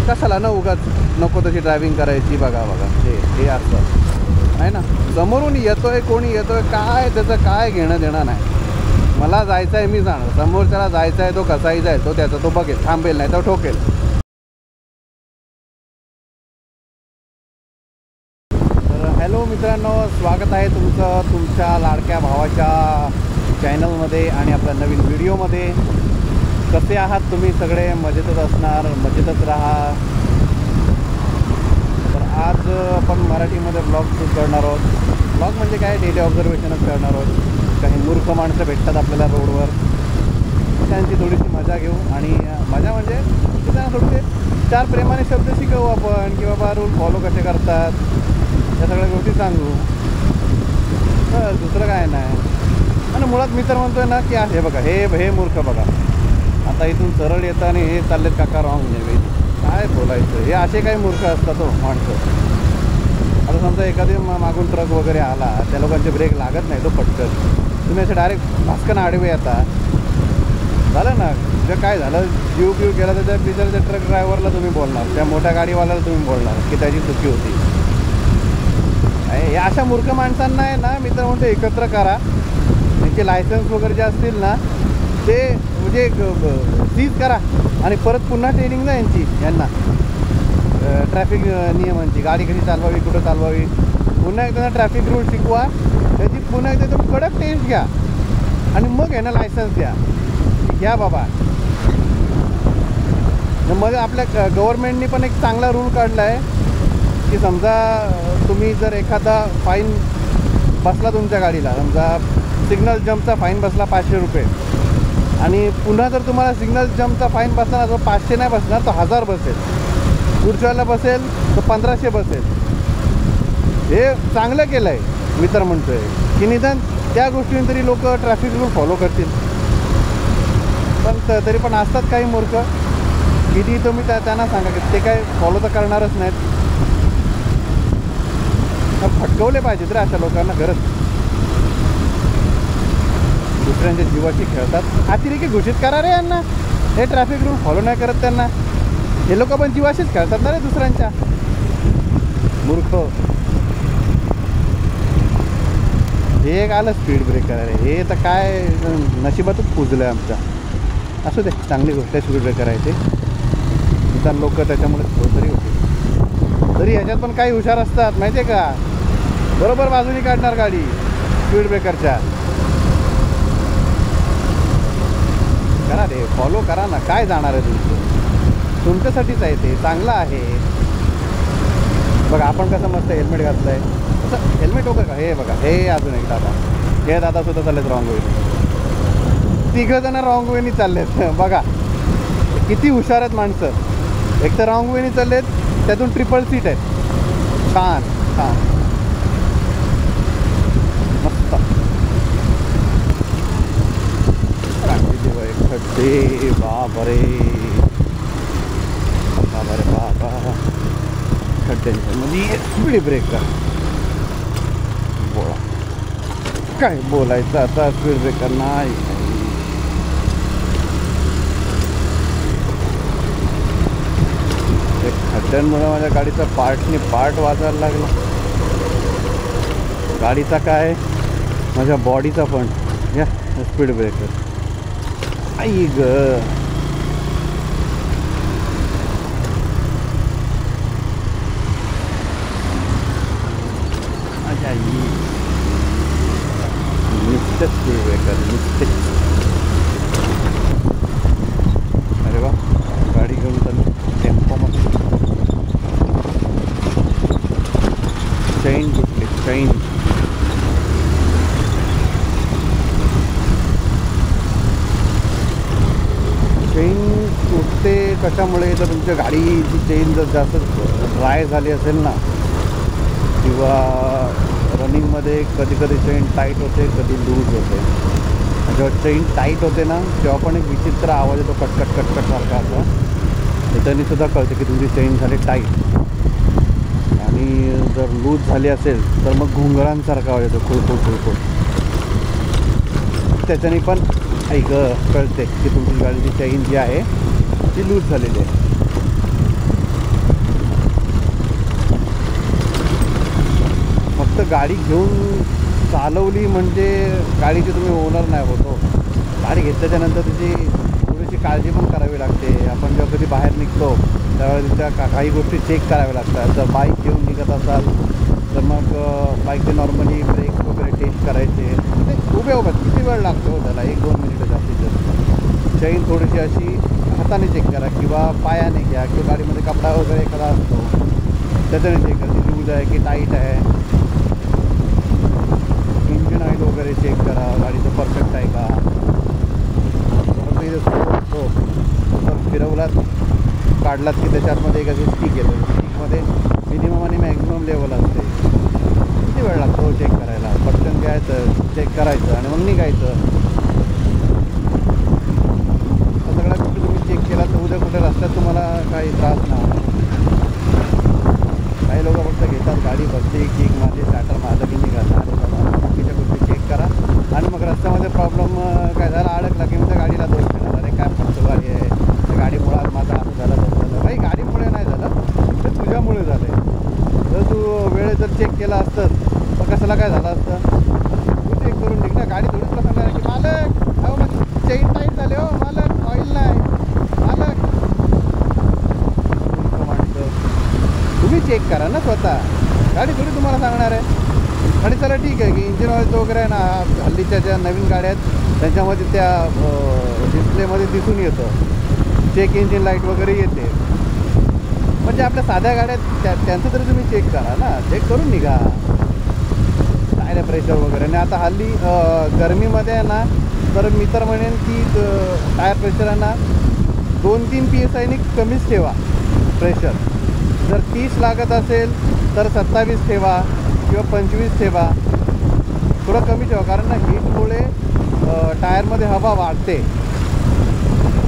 कशाला ना उगाच नको तशी ड्रायव्हिंग करायची. बघा हे असं आहे ना. समोरून येतोय कोणी येतोय काय त्याचं काय घेणं देणं नाही. मला जायचं आहे मी जाणार, समोरच्याला जायचं आहे तो कसाही जाईल, तो त्याचा तो बघेल, थांबेल नाही तर ठोकेल. तर हॅलो मित्रांनो, स्वागत आहे तुमचं तुमच्या लाडक्या भावाच्या चॅनलमध्ये आणि आपल्या नवीन व्हिडिओमध्ये. कसे आहात तुम्ही सगळे? मजेतच असणार, मजेतच राहा. तर आज आपण मराठीमध्ये ब्लॉग शूट करणार आहोत. ब्लॉग म्हणजे काय, डेली ऑब्झर्वेशनच करणार आहोत. काही मूर्ख माणसं भेटतात आपल्याला रोडवर, त्यांची थोडीशी मजा घेऊ. आणि मजा म्हणजे त्यांना थोडेसे चार प्रेमाने शब्द शिकवू आपण, की बाबा रूल फॉलो कसे करतात, या सगळ्या गोष्टी सांगू. तर दुसरं काय नाही. आणि मुळात मी तर म्हणतोय ना की हे बघा हे मूर्ख बघा, आता इथून सरळ येतं आणि हे चाललेत काका रॉंग नेवे. काय बोलायचं, हे असे काही मूर्ख असतात हो माणसं. आता समजा एखादी मागून ट्रक वगैरे आला, त्या लोकांचे ब्रेक लागत नाही तो पटकन, तुम्ही असे डायरेक्ट भास्कन आडवे येता, झालं ना. जर काय झालं जीव गेला तर त्या बिचारच्या ट्रक ड्रायव्हरला तुम्ही बोलणार, त्या मोठ्या गाडीवाल्याला तुम्ही बोलणार की त्याची चुकी होती. या अशा मूर्ख माणसांना आहे ना मी तर म्हणतो एकत्र करा. त्यांचे लायसन्स वगैरे जे असतील ना ते म्हणजे सीज करा आणि परत पुन्हा ट्रेनिंग ना यांना ट्रॅफिक नियमांची, गाडी कशी चालवावी, कुठं चालवावी, पुन्हा एकदा ट्रॅफिक रूल शिकवा, त्याची पुन्हा एकदा तुम्ही कडक टेस्ट घ्या आणि मग यांना लायसन्स द्या. घ्या बाबा. मग आपल्या गव्हर्नमेंटनी पण एक चांगला रूल काढला आहे की समजा तुम्ही जर एखादा फाईन बसला तुमच्या गाडीला, समजा सिग्नल जम्पचा फाईन बसला 500 रुपये, आणि पुन्हा जर तुम्हाला सिग्नल जम्पचा फाईन बसला ना तो 500 नाही बसणार, तो 1000 बसेल. पुढच्याला बसेल तर 1500 बसेल. हे चांगलं केलं आहे. मी तर म्हणतो आहे की निदान त्या गोष्टींनी तरी लोक ट्रॅफिक रूल फॉलो करतील. पण तरी पण असतात काही मूर्ख, किती तुम्ही त्यांना सांगा की ते काय फॉलो तर करणारच नाहीत. फटकवले पाहिजेत रे अशा लोकांना खरंच. दुसऱ्यांच्या जीवाशी खेळतात. अतिरेकी घोषित करा रे यांना. हे ट्रॅफिक रूल फॉलो नाही करत त्यांना. हे लोक पण जीवाशीच खेळतात ना रे दुसऱ्यांच्या. मूर्ख. हे एक आलं स्पीड ब्रेकर आहे. हे तर काय नशिबातच पुजलं आहे आमच्या. असू दे, चांगली गोष्ट आहे स्पीड ब्रेकर आहे ते. इतर लोक त्याच्यामुळे तरी होते. तरी ह्याच्यात पण काही हुशार असतात माहिती आहे का, बरोबर बाजूने काढणार गाडी स्पीड ब्रेकरच्या. करा रे, फॉलो करा ना. काय जाणार आहे तुमच्यासाठीच आहे ते, चांगलं आहे. बघा आपण कसं मस्त हेल्मेट घातलं आहे, तसं हेल्मेट वगैरे का. हे बघा, हे अजून एक दादा, हे दादासुद्धा चाललेत रॉंग वेने. 3 जण रॉंग वेनी चाललेत. बघा किती हुशार आहेत माणसं. एक तर रॉंग वेनी चाललेत, त्यातून ट्रिपल सीट आहेत. छान छान मस्त. खड्डे बापरे बाबा रे बाबा. खड्ड्यांच्यामध्ये स्पीड ब्रेकर. बोला काय बोलायचं आता, स्पीड ब्रेकर नाही. खड्ड्यांमुळे माझ्या गाडीचा पार्ट वाजायला लागला. गाडीचा काय, माझ्या बॉडीचा पण. या स्पीड ब्रेकर. आई ग, नुसतेच स्पीड ब्रेकर नुसतेच. अरे वा, गाडी घेऊन चालू टेम्पोमध्ये. चैन तुटली, चैन. चेन तुटते कशामुळे, तर तुमच्या गाडीची चेन जर जास्त ड्राय झाली असेल ना, किंवा रनिंगमध्ये कधी कधी चेन टाईट होते, कधी लूज होते. जेव्हा चेन टाईट होते ना तेव्हा पण एक विचित्र आवाज येतो, कटकट कटकट सारखा असा. त्याच्याने सुद्धा कळते की तुमची चेन झाली टाईट. आणि जर लूज झाली असेल तर मग घुंगरांसारखा आवाज येतो, खुळखुळ खुळखुळ. त्याच्याने पण ऐक कळते की तुमची गाडीची चेन जी आहे ती लूज झालेली आहे. गाडी घेऊन चालवली म्हणजे गाडीची तुम्ही ओनर नाही होतो. गाडी घेतल्याच्यानंतर त्याची थोडीशी काळजी पण करावी लागते. आपण जेव्हा कधी बाहेर निघतो त्यावेळेस त्या काही गोष्टी चेक कराव्या लागतात. जर बाईक घेऊन निघत असाल तर मग बाईकचे नॉर्मली ब्रेक वगैरे टेस्ट करायचे. ते उभे किती वेळ लागतो हो त्याला, 1-2 मिनिटं जास्तीत जास्त. चैन थोडीशी अशी हाताने चेक करा किंवा पायाने घ्या किंवा गाडीमध्ये कपडा वगैरे एखादा असतो त्याच्याने चेक करा की लूज आहे की टाईट आहे. इंजिन ऑइल वगैरे चेक करा, गाडीचं परफेक्ट आहे का. तो फिरवलात काढलात की त्याच्यामध्ये एक अशी स्टिक येतो. स्टिकमध्ये मिनिमम आणि मॅक्झिमम लेवल असते. किती वेळ लागतो चेक करायला. पटकन घ्यायचं, चेक करायचं आणि मग निघायचं. सगळ्या गोष्टी तुम्ही चेक केला तर उद्या कुठे रस्त्यात तुम्हाला काही त्रास नाही होणार. काही लोक फक्त घेतात गाडी बसते किक माझे स्टार्टर माझं की निघाला. आणि बाबा बाकीच्या गोष्टी चेक करा आणि मग रस्त्यामध्ये प्रॉब्लेम काय झाला अडकला की मग त्या गाडीला दोष देणार. अरे काय फक्त गाडी आहे, त्या गाडीमुळं माझा असं झालं तसं झालं. काही गाडीमुळे नाही झालं, ते तुझ्यामुळे झालं आहे. जर तू वेळेत जर चेक केला असतं तर कशाला काय झालं असतं. तू चेक करून निघ ना. गाडी थोडीच तुला सांगणार की मालक अहो मग चेन टाईट झाले हो मालक, ऑइल नाही मालक. माणसं तुम्ही चेक करा ना स्वतः. गाडी थोडी तुम्हाला सांगणार आहे. गाडी चला ठीक आहे की इंजिन ऑइलचं वगैरे आहे ना, हल्लीच्या ज्या नवीन गाड्या आहेत त्यांच्यामध्ये त्या डिस्प्लेमध्ये दिसून येतं. चेक इंजिन लाईट वगैरे येते. म्हणजे आपल्या साध्या गाड्यात त्यांचं तरी तुम्ही चेक करा ना. चेक करून निघा टायर प्रेशर वगैरे. आणि आता हल्ली गरमीमध्ये आहे ना, तर मी तर म्हणेन की टायर प्रेशर आहे ना 2-3 PSI कमीच ठेवा प्रेशर. जर 30 लागत असेल तर 27 ठेवा किंवा 25 ठेवा. थोडं कमी ठेवा कारण ना हीटमुळे टायरमध्ये हवा वाढते.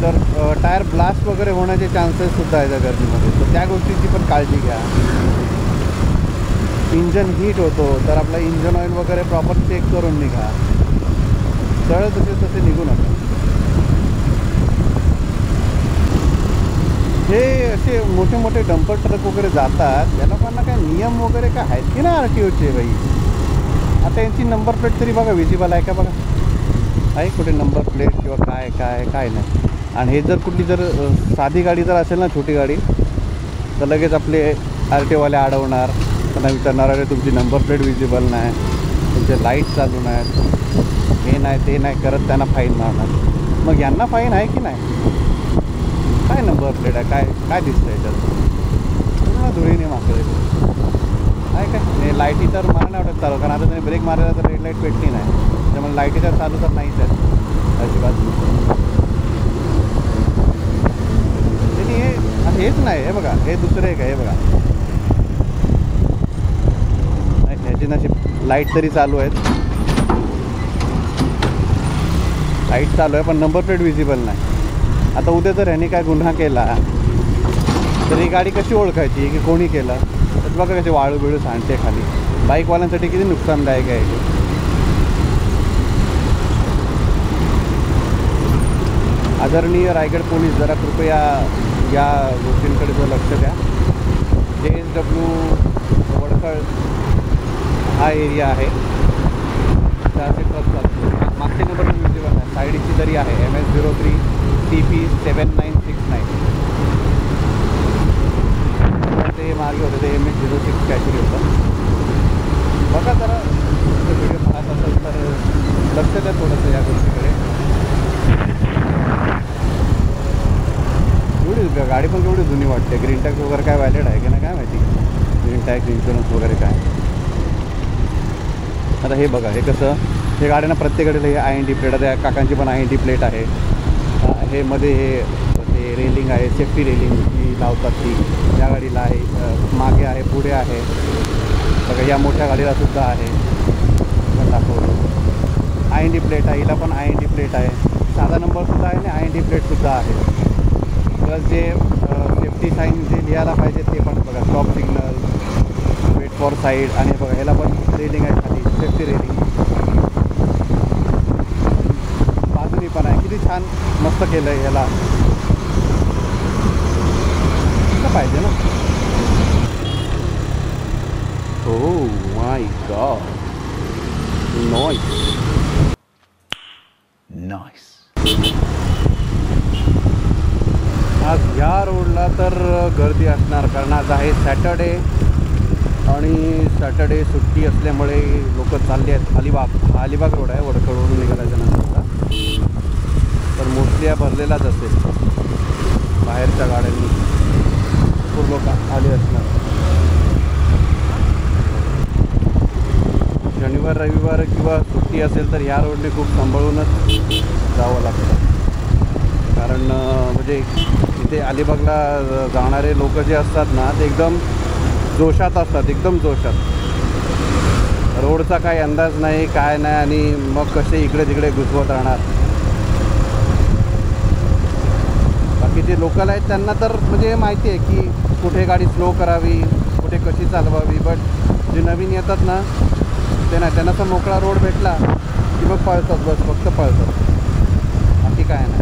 तर टायर ब्लास्ट वगैरे होण्याचे चान्सेससुद्धा आहेत त्या गर्मीमध्ये. तर त्या गोष्टीची पण काळजी घ्या. इंजन हीट होतो तर आपला इंजन ऑइल वगैरे प्रॉपर चेक करून निघा. सरळ तसे निघू नका. हे असे मोठे मोठे डंपर ट्रक वगैरे जातात त्या लोकांना काय नियम वगैरे काय आहेत की नाही RTOचे बाई. आता यांची नंबर प्लेट तरी बघा विजिबल आहे का बघा. आहे कुठे नंबर प्लेट किंवा काय नाही. आणि हे जर कुठली जर साधी गाडी जर असेल ना, छोटी गाडी, तर लगेच आपले RTOवाले अडवणार. त्यांना विचारणार अरे तुमची नंबर प्लेट विजिबल नाही, तुमचे लाईट चालू नाहीत, हे नाही ते नाही करत त्यांना फाईन मारणार. मग यांना फाईन आहे की नाही. काय नंबर प्लेट आहे, काय दिसतं याच्यात. पूर्ण धुळीने मागते आहे काय. लाईटी तर मला नाही वाटत चालू, कारण आता तुम्ही ब्रेक मारला तर रेड लाईट पेटली नाही. त्यामुळे लाईटी तर चालू तर नाहीच आहेत अजिबात. हेच नाही हे बघा, हे दुसरे एक आहे. हे बघा ह्याची नशीब लाईट तरी चालू आहेत. लाईट चालू आहे पण नंबर प्लेट विजिबल नाही. आता उद्या जर ह्याने काय गुन्हा केला तर ही गाडी कशी ओळखायची की कोणी केलं. तर बघा कसे वाळू बिळू सांडते खाली. बाईकवाल्यांसाठी किती नुकसानदायक आहे. आदरणीय रायगड पोलीस जरा कृपया या गोष्टींकडे जर लक्ष द्या. JSW वडखळ हा एरिया आहे. त्याचे ट्रक चालतो. मागचे नंबर विजिबल आहे. साईडची तरी आहे MS03 TP 7969. ते मागे होते ते MS06 काहीतरी होतं. बघा जरा व्हिडिओ पाहत असेल तर लक्ष द्या थोडंसं या गोष्टीकडे. एवढी गाडी पण केवढी जुनी वाटते. ग्रीन टॅक्स वगैरे काय व्हॅलिड आहे की नाही काय माहिती. ग्रीन टॅक्स इन्शुरन्स वगैरे काय. आता हे बघा हे कसं, हे गाड्यांना प्रत्येक गाडीला हे IND प्लेट. आता काकांची पण IND प्लेट आहे. हे मध्ये हे रेलिंग आहे, सेफ्टी रेलिंग जी लावतात ती या गाडीला आहे. मागे आहे, पुढे आहे बघा. या मोठ्या गाडीला सुद्धा आहे. पण दाखवतो IND प्लेट आहे. हिला पण IND प्लेट आहे. साधा नंबरसुद्धा आहे आणि IND प्लेटसुद्धा आहे. प्लस जे सेफ्टी साईन जे लिहायला पाहिजे ते पण बघा. Stop signal, wait for side. आणि बघा ह्याला पण रेलिंग आहे खाली, सेफ्टी रेलिंग. बाजूनी पण आहे. किती छान मस्त केलं आहे. ह्याला पाहिजे ना. हो माय गॉड, नाईस. आज ह्या रोडला तर गर्दी असणार, कारण आज आहे सॅटर्डे आणि सॅटर्डे सुट्टी असल्यामुळे लोक चालले आहेत अलिबाग. हा अलिबाग रोड आहे वडखळवरून निघाल्याच्या नंतरचा. तर मोस्टली हा भरलेलाच असेल बाहेरच्या गाड्यांनी, भरपूर लोक आले असणार. शनिवार रविवार किंवा सुट्टी असेल तर ह्या रोडने खूप सांभाळूनच जावं लागतं, कारण म्हणजे इथे अलिबागला जाणारे लोक जे असतात ना ते एकदम जोशात असतात, एकदम जोशात. रोडचा काही अंदाज नाही, काय नाही, आणि मग कसे इकडे तिकडे घुसवत राहणार. बाकी जे लोकल आहेत त्यांना तर म्हणजे माहिती आहे की कुठे गाडी स्लो करावी, कुठे कशी चालवावी. बट जे नवीन येतात ना ते नाही, त्यांना तर मोकळा रोड भेटला की मग पळतात, बस फक्त पळतात, बाकी काय नाही.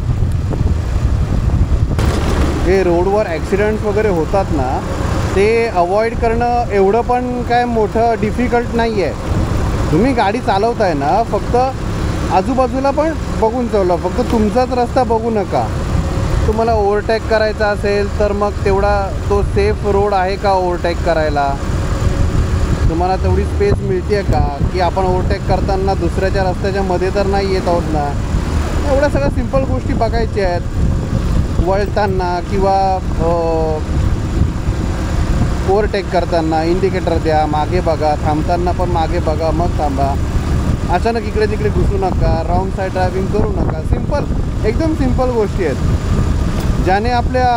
जे रोडवर ॲक्सिडेंट्स वगैरे होतात ना ते अवॉइड करणं एवढं पण काय मोठं डिफिकल्ट नाही आहे. तुम्ही गाडी चालवताय ना, फक्त आजूबाजूला पण बघून चालवा, फक्त तुमचाच रस्ता बघू नका. तुम्हाला ओव्हरटेक करायचा असेल तर मग तेवढा तो सेफ रोड आहे का ओव्हरटेक करायला, तुम्हाला तेवढी स्पेस मिळते आहे का, की आपण ओव्हरटेक करताना दुसऱ्याच्या रस्त्याच्या मध्ये तर नाही येत आहोत ना. एवढ्या सगळ्या सिंपल गोष्टी बघायच्या आहेत. वळताना किंवा ओव्हरटेक करताना इंडिकेटर द्या, मागे बघा, थांबताना पण मागे बघा, मग थांबा. अचानक इकडे तिकडे घुसू नका, रॉंग साईड ड्रायव्हिंग करू नका. सिंपल, एकदम सिंपल गोष्टी आहेत ज्याने आपल्या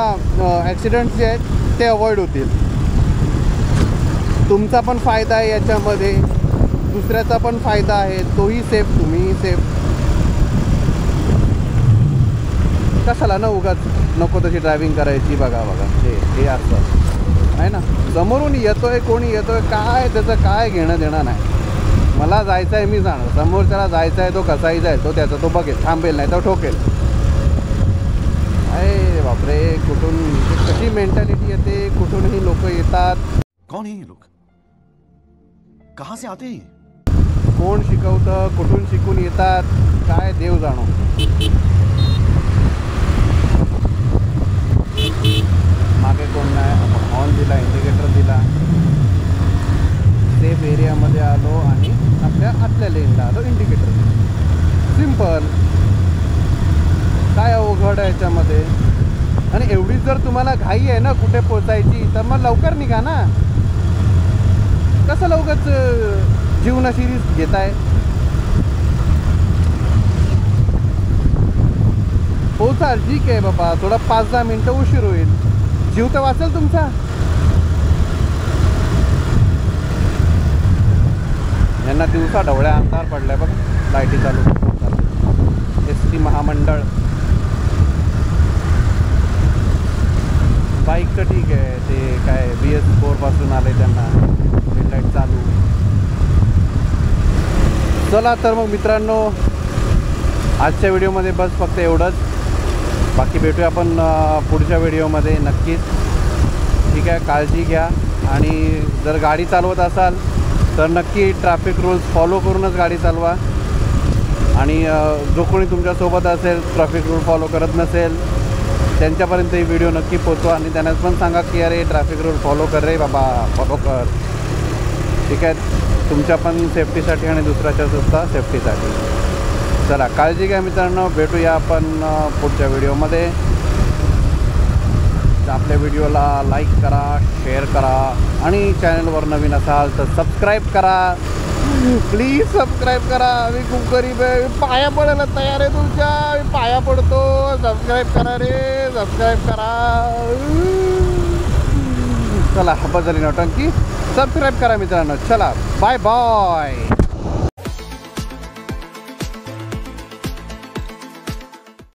ॲक्सिडेंट्स जे आहेत ते अवॉइड होतील. तुमचा पण फायदा आहे याच्यामध्ये, दुसऱ्याचा पण फायदा आहे, तोही सेफ, तुम्हीही सेफ. कशाला ना उगाच नको तशी ड्रायव्हिंग करायची. बघा हे असं आहे ना, समोरून येतोय कोणी येतोय, काय त्याचं काय घेणं देणं नाही. मला जायचं आहे मी जाणार, समोरच्याला जायचं आहे तो कसाही जाईल, तो त्याचा तो बघेल, थांबेल नाही तर ठोकेल. अरे बापरे, कुठून कशी मेंटॅलिटी येते, कुठूनही लोक येतात. कौन है ये लोग, कहाँ से आते हैं, कोण शिकवतं, कुठून शिकून येतात, काय देव जाणो. मागे कोण नाही, हॉर्न दिला, इंडिकेटर दिला, सेफ एरियामध्ये आलो आणि आपल्या आतल्या लेनला आलो, इंडिकेटर दिला. सिंपल, काय अवघड आहे याच्यामध्ये. आणि एवढीच जर तुम्हाला घाई आहे ना कुठे पोचायची तर मग लवकर निघा ना. कसं लवकरच जीवनाशी रिस्क घेताय. पोचाल ठीक आहे बाबा, थोडा 5-10 मिनटं उशीर होईल, जीव तर वाचेल तुमचा. यांना दिवसा ढवळ्या अंधार पडलाय बघ, लाईटी चालू. एस टी महामंडळ. बाईकचं ठीक आहे, ते काय BS4 पासून आले त्यांना हेडलाईट चालू. चला तर मग मित्रांनो, आजच्या व्हिडिओमध्ये बस फक्त एवढंच. बाकी भेटूया आपण पुढच्या व्हिडिओमध्ये नक्कीच. ठीक आहे, काळजी घ्या, आणि जर गाडी चालवत असाल तर नक्की ट्रॅफिक रूल्स फॉलो करूनच गाडी चालवा. आणि जो कोणी तुमच्यासोबत असेल ट्रॅफिक रूल फॉलो करत नसेल त्यांच्यापर्यंत ही व्हिडिओ नक्की पोचवा, आणि त्यांना पण सांगा की अरे ट्रॅफिक रूल फॉलो कर रे बाबा, फॉलो कर. ठीक आहे, तुमच्या पण सेफ्टीसाठी आणि दुसऱ्याच्या सुद्धा सेफ्टीसाठी. चला, काळजी घ्या मित्रांनो, भेटूया आपण पुढच्या व्हिडिओमध्ये. आपल्या व्हिडिओला लाईक करा, शेअर करा, आणि चॅनलवर नवीन असाल तर सबस्क्राईब करा. प्लीज सबस्क्राईब करा. मी खूप गरीब आहे, पाया पडायला तयार आहे तुमच्या, मी पाया पडतो. सबस्क्राईब करा रे, सबस्क्राईब करा. चला, बस झाली नौटंकी. सबस्क्राईब करा मित्रांनो. चला, बाय बाय.